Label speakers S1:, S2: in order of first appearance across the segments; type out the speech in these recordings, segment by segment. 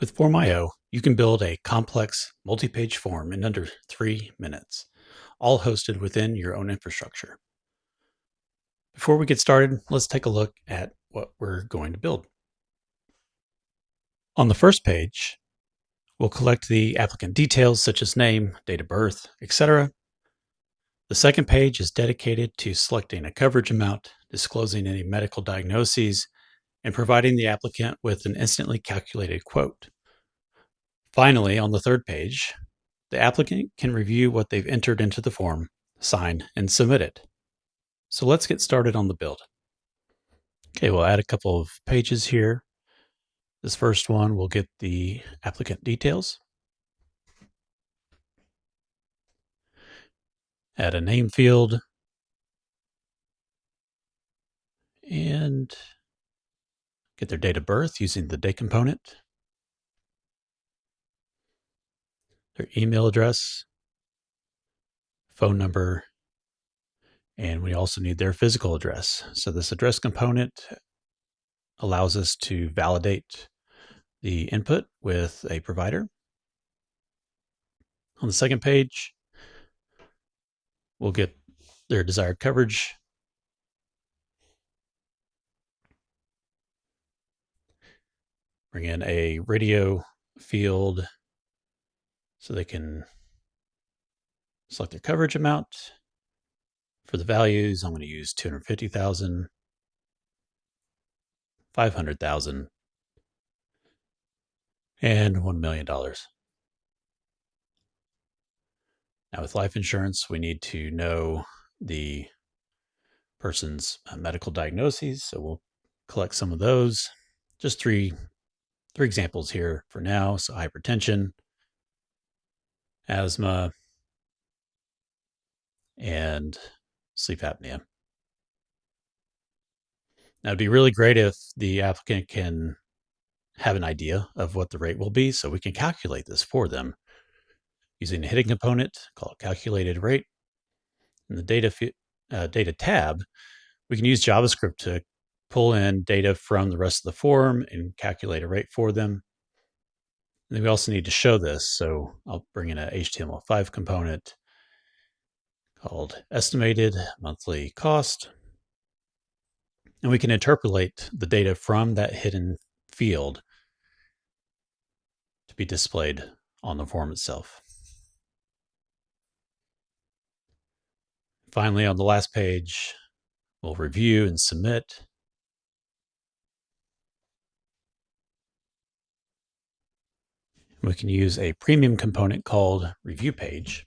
S1: With Form.IO, you can build a complex multi-page form in under 3 minutes, all hosted within your own infrastructure. Before we get started, let's take a look at what we're going to build. On the first page, we'll collect the applicant details such as name, date of birth, etc. The second page is dedicated to selecting a coverage amount, disclosing any medical diagnoses, and providing the applicant with an instantly calculated quote. Finally, on the third page, the applicant can review what they've entered into the form, sign, and submit it. So let's get started on the build. Okay, we'll add a couple of pages here. This first one will get the applicant details. Add a name field. And get their date of birth using the date component. Their email address, phone number, and we also need their physical address. So this address component allows us to validate the input with a provider. On the second page, we'll get their desired coverage. Bring in a radio field so they can select their coverage amount. For the values, I'm going to use 250,000, 500,000, and $1 million. Now with life insurance, we need to know the person's medical diagnoses. So we'll collect some of those. Just three examples here for now. So hypertension, asthma, and sleep apnea. Now it'd be really great if the applicant can have an idea of what the rate will be, so we can calculate this for them using a hidden component called calculated rate. In the data tab, we can use JavaScript to pull in data from the rest of the form and calculate a rate for them. And then we also need to show this, so I'll bring in an HTML5 component called estimated monthly cost. And we can interpolate the data from that hidden field to be displayed on the form itself. Finally, on the last page, we'll review and submit. We can use a premium component called review page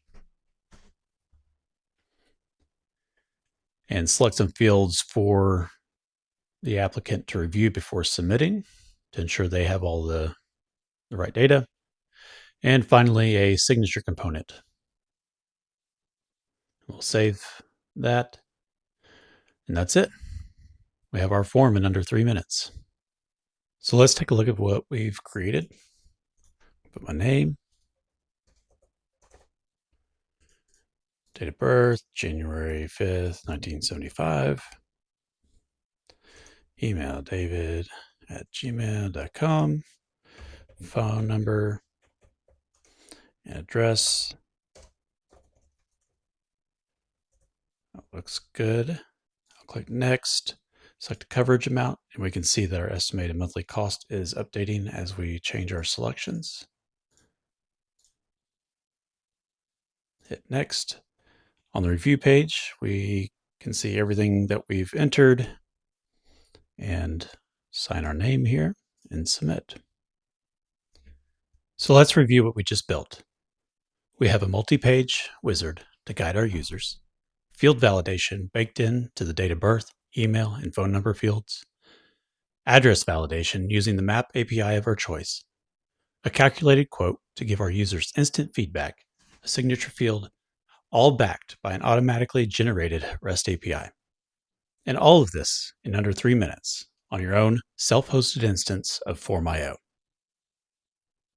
S1: and select some fields for the applicant to review before submitting to ensure they have all the right data. And finally, a signature component. We'll save that. And that's it. We have our form in under 3 minutes. So let's take a look at what we've created. Put my name, date of birth, January 5th, 1975. Email, david@gmail.com. Phone number, address. That looks good. I'll click next, select the coverage amount, and we can see that our estimated monthly cost is updating as we change our selections. Hit next. On the review page, we can see everything that we've entered and sign our name here and submit. So let's review what we just built. We have a multi-page wizard to guide our users, field validation baked in to the date of birth, email, and phone number fields, address validation using the map API of our choice, a calculated quote to give our users instant feedback, a signature field, all backed by an automatically generated REST API. And all of this in under 3 minutes on your own self-hosted instance of Form.IO.